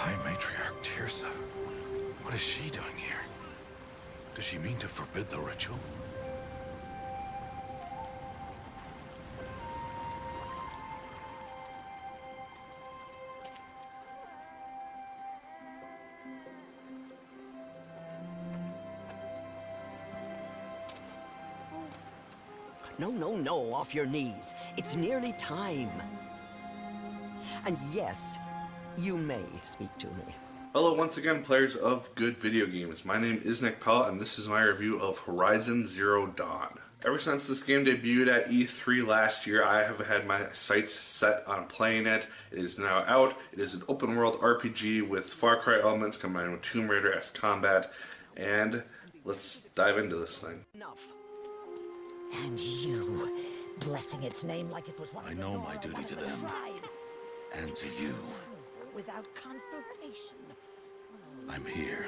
High Matriarch Tirsa. What is she doing here? Does she mean to forbid the ritual? No, no, no, off your knees. It's nearly time. And yes, you may speak to me. Hello once again, players of good video games. My name is Nick Pell, and this is my review of Horizon Zero Dawn. Ever since this game debuted at E3 last year, I have had my sights set on playing it. It is now out. It is an open world RPG with Far Cry elements combined with Tomb Raider-esque combat, and let's dive into this thing. Enough. And you, blessing its name like it was one I of know the my duty to them. tribe. And to you. Without consultation. I'm here.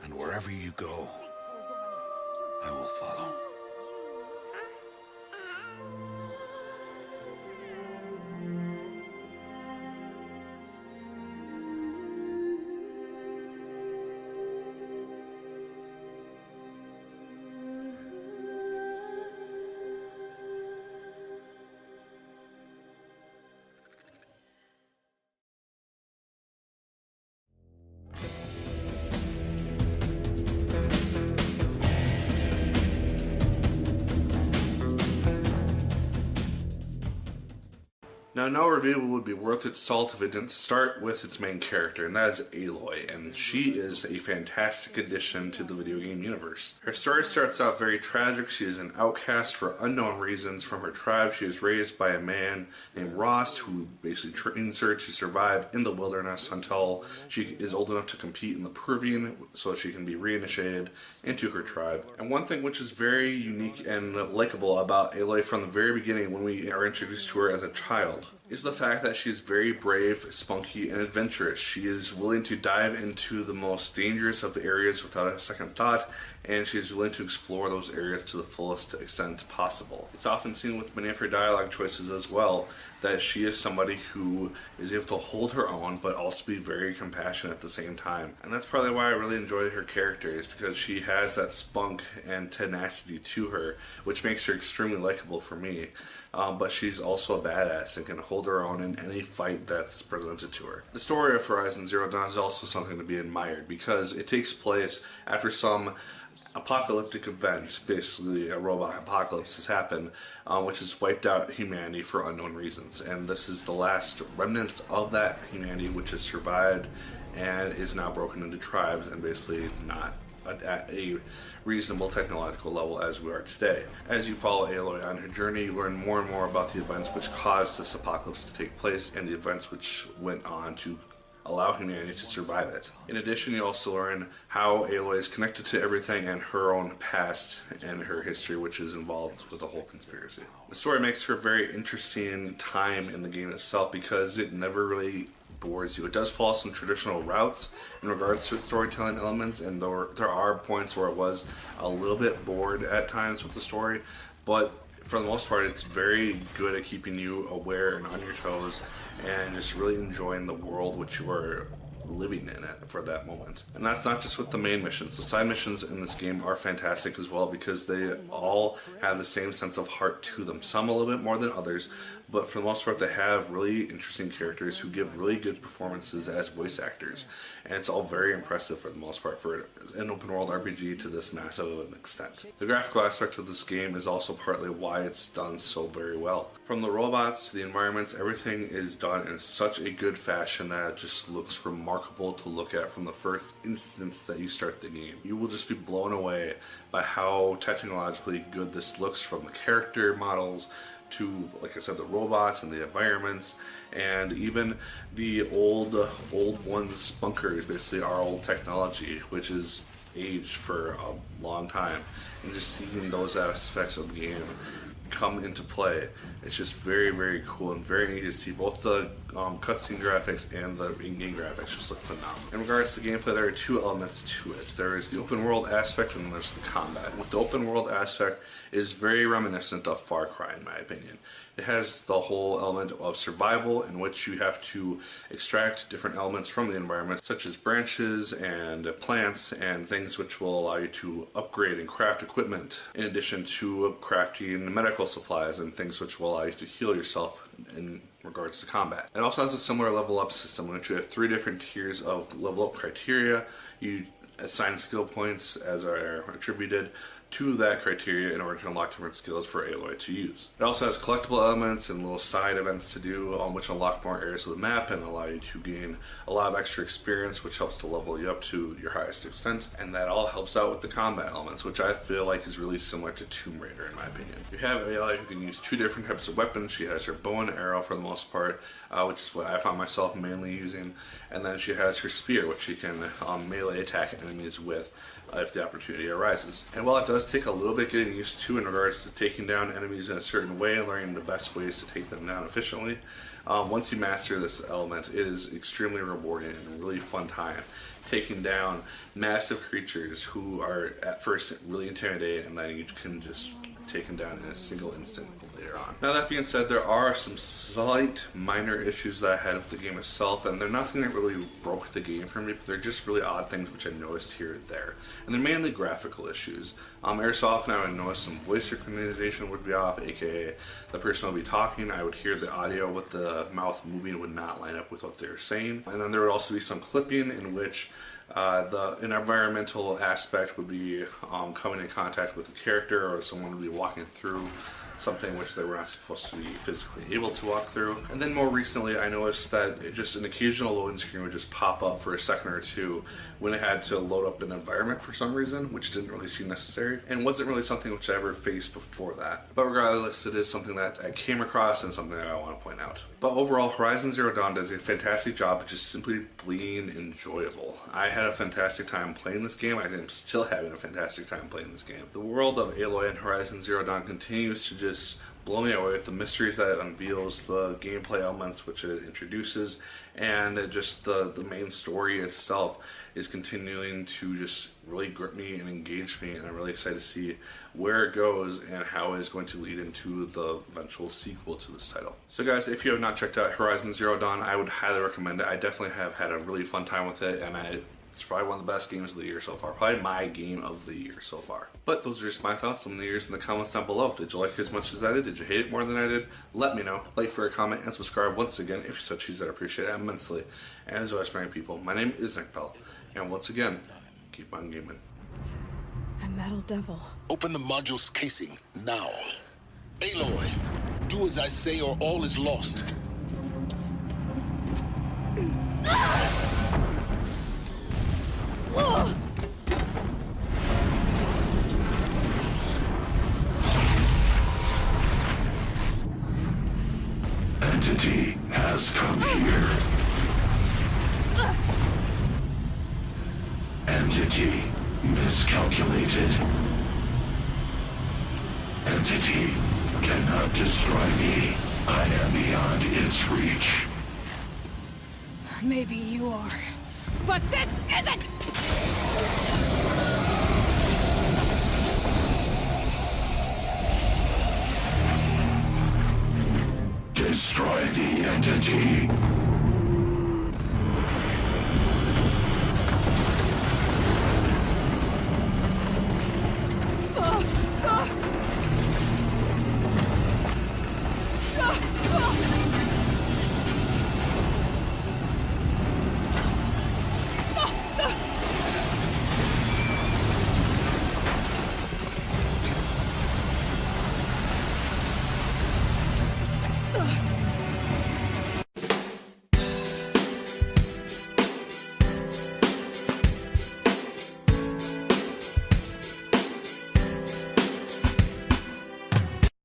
And wherever you go, I will follow. Now, no review would be worth its salt if it didn't start with its main character, and that is Aloy, and she is a fantastic addition to the video game universe. Her story starts out very tragic. She is an outcast for unknown reasons from her tribe. She is raised by a man named Rost, who basically trains her to survive in the wilderness until she is old enough to compete in the Proving so that she can be reinitiated into her tribe. And one thing which is very unique and likable about Aloy from the very beginning when we are introduced to her as a child is the fact that she is very brave, spunky, and adventurous. She is willing to dive into the most dangerous of the areas without a second thought, and she is willing to explore those areas to the fullest extent possible. It's often seen with many of her dialogue choices as well that she is somebody who is able to hold her own but also be very compassionate at the same time. And that's probably why I really enjoy her character, is because she has that spunk and tenacity to her, which makes her extremely likable for me. But she's also a badass and can hold her own in any fight that's presented to her. The story of Horizon Zero Dawn is also something to be admired because it takes place after some apocalyptic event. Basically a robot apocalypse has happened, which has wiped out humanity for unknown reasons, and this is the last remnants of that humanity which has survived and is now broken into tribes and basically not at a reasonable technological level as we are today. As you follow Aloy on her journey, you learn more and more about the events which caused this apocalypse to take place and the events which went on to allow humanity to survive it. In addition, you also learn how Aloy is connected to everything and her own past and her history, which is involved with the whole conspiracy. The story makes for a very interesting time in the game itself because it never really bores you. It does follow some traditional routes in regards to its storytelling elements, and there are points where it was a little bit bored at times with the story, but for the most part it's very good at keeping you aware and on your toes and just really enjoying the world which you are living in it for that moment. And that's not just with the main missions. The side missions in this game are fantastic as well because they all have the same sense of heart to them. Some a little bit more than others, but for the most part they have really interesting characters who give really good performances as voice actors. And it's all very impressive for the most part for an open world RPG to this massive of an extent. The graphical aspect of this game is also partly why it's done so very well. From the robots to the environments, everything is done in such a good fashion that it just looks remarkable to look at from the first instance that you start the game. You will just be blown away by how technologically good this looks, from the character models to, like I said, the robots and the environments, and even the old ones bunkers, basically our old technology, which is aged for a long time. And just seeing those aspects of the game come into play. It's just very, very cool and very neat to see. Both the cutscene graphics and the in-game graphics just look phenomenal. In regards to gameplay, there are two elements to it. There is the open world aspect and then there's the combat. With the open world aspect, it is very reminiscent of Far Cry in my opinion. It has the whole element of survival in which you have to extract different elements from the environment, such as branches and plants and things which will allow you to upgrade and craft equipment, in addition to crafting medical supplies and things which will allow you to heal yourself in regards to combat. It also has a similar level up system in which you have 3 different tiers of level up criteria. You assign skill points as are attributed to that criteria in order to unlock different skills for Aloy to use. It also has collectible elements and little side events to do, which unlock more areas of the map and allow you to gain a lot of extra experience, which helps to level you up to your highest extent. And that all helps out with the combat elements, which I feel like is really similar to Tomb Raider in my opinion. You have Aloy who can use 2 different types of weapons. She has her bow and arrow for the most part, which is what I found myself mainly using. And then she has her spear, which she can melee attack enemies with if the opportunity arises. And while it does take a little bit getting used to in regards to taking down enemies in a certain way and learning the best ways to take them down efficiently, once you master this element, it is extremely rewarding and a really fun time taking down massive creatures who are at first really intimidating, and then you can just take them down in a single instant later on. Now that being said, there are some slight minor issues that I had with the game itself, and they're nothing that really broke the game for me, but they're just really odd things which I noticed here and there. And they're mainly graphical issues. Every so often I would notice some voice synchronization would be off, aka the person would be talking, I would hear the audio with the mouth moving would not line up with what they were saying. And then there would also be some clipping in which an environmental aspect would be coming in contact with a character, or someone would be walking through something which they were not supposed to be physically able to walk through. And then more recently I noticed that just an occasional loading screen would just pop up for a second or two when it had to load up an environment for some reason, which didn't really seem necessary and wasn't really something which I ever faced before that. But regardless, it is something that I came across and something that I want to point out. But overall, Horizon Zero Dawn does a fantastic job of just simply being enjoyable. I had a fantastic time playing this game. I am still having a fantastic time playing this game. The world of Aloy and Horizon Zero Dawn continues to just blow me away with the mysteries that it unveils, the gameplay elements which it introduces, and just the main story itself is continuing to just really grip me and engage me, and I'm really excited to see where it goes and how it is going to lead into the eventual sequel to this title. So guys, if you have not checked out Horizon Zero Dawn, I would highly recommend it. I definitely have had a really fun time with it, and it's probably one of the best games of the year so far. Probably my game of the year so far. But those are just my thoughts on the years in the comments down below. Did you like it as much as I did? Did you hate it more than I did? Let me know. Like, for a comment, and subscribe once again if you so choose. I'd appreciate it immensely. And as always, my people, my name is Nick Pell. And once again, keep on gaming. A metal devil. Open the module's casing now. Aloy, do as I say or all is lost. Entity has come here. Entity miscalculated. Entity cannot destroy me. I am beyond its reach. Maybe you are. But this isn't! Destroy the entity.